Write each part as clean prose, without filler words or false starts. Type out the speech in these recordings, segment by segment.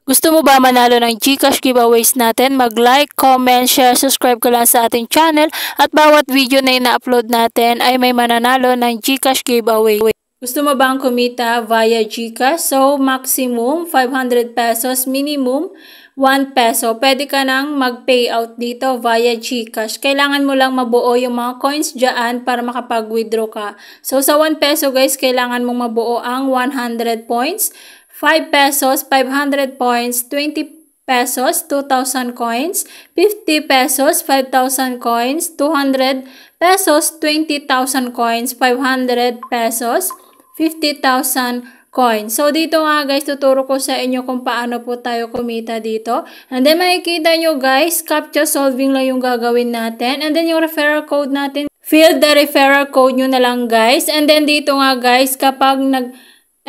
Gusto mo ba manalo ng GCash giveaways natin? Mag-like, comment, share, subscribe ka lang sa ating channel at bawat video na ina-upload natin ay may mananalo ng GCash giveaway. Gusto mo bang kumita via GCash? So, maximum 500 pesos, minimum 1 peso. Pwede ka nang mag-payout dito via GCash. Kailangan mo lang mabuo yung mga coins dyan para makapag-withdraw ka. So, sa 1 peso guys, kailangan mong mabuo ang 100 points. 5 pesos, 500 points, 20 pesos, 2,000 coins, 50 pesos, 5,000 coins, 200 pesos, 20,000 coins, 500 pesos, 50,000 coins. So, dito nga guys, tuturo ko sa inyo kung paano po tayo kumita dito. And then, makikita nyo guys, captcha solving lang yung gagawin natin. And then, yung referral code natin, fill the referral code nyo na lang guys. And then, dito nga guys, kapag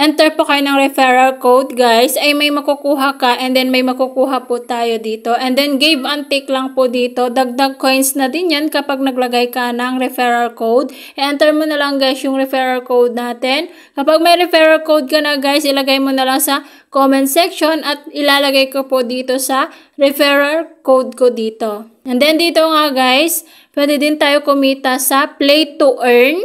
enter po kayo ng referral code guys, ay may makukuha ka and then may makukuha po tayo dito. And then give and take lang po dito. Dagdag coins na din yan kapag naglagay ka ng referral code. Enter mo na lang guys yung referral code natin. Kapag may referral code ka na guys, ilagay mo na lang sa comment section at ilalagay ko po dito sa referral code ko dito. And then dito nga guys, pwede din tayo kumita sa play to earn.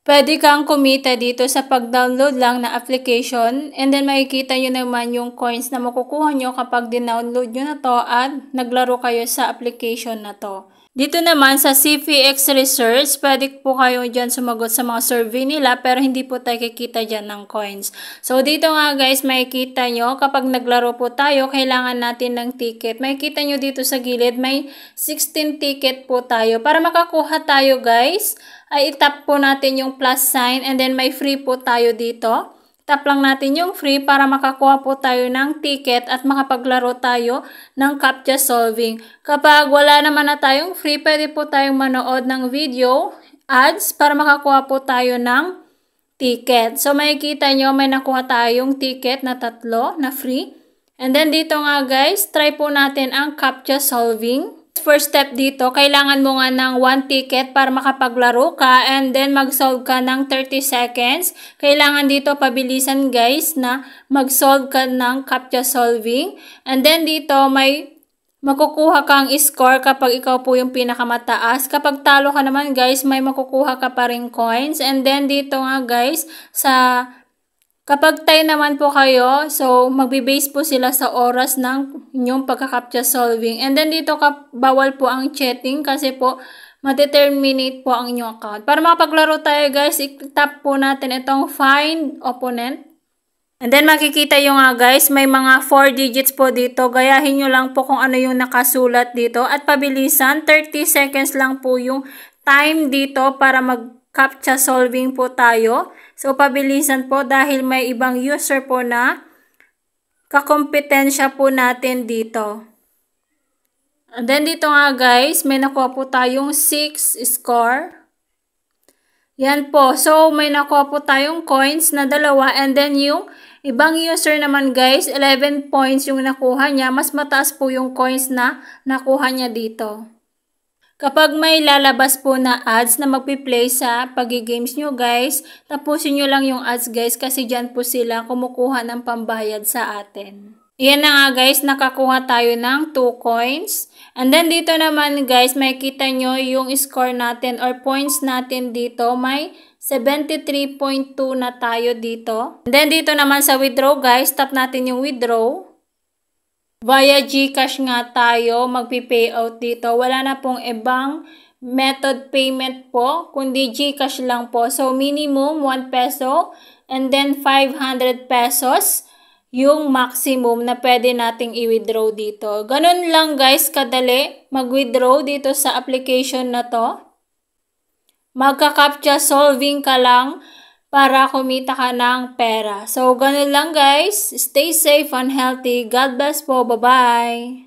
Pwede kang kumita dito sa pag-download lang na application and then makikita nyo naman yung coins na makukuha nyo kapag din-download nyo na to at naglaro kayo sa application na to. Dito naman sa CVX Research, pwede po kayo dyan sumagot sa mga survey nila pero hindi po tayo kikita dyan ng coins. So dito nga guys, makikita nyo kapag naglaro po tayo, kailangan natin ng ticket. Makikita nyo dito sa gilid, may 16 ticket po tayo. Para makakuha tayo guys, ay itap po natin yung plus sign and then may free po tayo dito. Tap lang natin yung free para makakuha po tayo ng ticket at makapaglaro tayo ng captcha solving. Kapag wala naman na tayong free, pwede po tayong manood ng video ads para makakuha po tayo ng ticket. So makikita nyo may nakuha tayong ticket na 3 na free. And then dito nga guys, try po natin ang captcha solving. First step dito, kailangan mo nga ng 1 ticket para makapaglaro ka and then mag-solve ka ng 30 seconds. Kailangan dito pabilisan guys na mag-solve ka ng captcha solving. And then dito may makukuha kang score kapag ikaw po yung pinakamataas. Kapag talo ka naman guys, may makukuha ka pa rin coins. And then dito nga guys, kapag tie naman po kayo, so magbe-base po sila sa oras ng inyong pagka-captcha solving. And then dito bawal po ang chatting kasi po ma-determinate po ang inyong account. Para makapaglaro tayo guys, i-tap po natin itong find opponent. And then makikita nyo nga guys, may mga 4 digits po dito. Gayahin nyo lang po kung ano yung nakasulat dito. At pabilisan, 30 seconds lang po yung time dito para mag-captcha solving po tayo. So, pabilisan po dahil may ibang user po na kakompetensya po natin dito. And then dito nga guys, may nakuha po tayong 6 score. Yan po. So, may nakuha po tayong coins na 2 and then yung ibang user naman guys, 11 points yung nakuha niya. Mas mataas po yung coins na nakuha niya dito. Kapag may lalabas po na ads na magpi-play sa pag-games nyo guys, tapusin nyo lang yung ads guys kasi dyan po sila kumukuha ng pambayad sa atin. Yan na nga guys, nakakuha tayo ng 2 coins. And then dito naman guys, makikita nyo yung score natin or points natin dito. May 73.2 na tayo dito. And then dito naman sa withdraw guys, tap natin yung withdraw. Via GCash nga tayo magpi-payout dito. Wala na pong ibang method payment po, kundi GCash lang po. So, minimum 1 peso and then 500 pesos yung maximum na pwede nating i-withdraw dito. Ganun lang guys, kadali mag-withdraw dito sa application na to. Magka-captcha solving ka lang para kumita ka ng pera. So, ganun lang guys. Stay safe and healthy. God bless po. Bye-bye.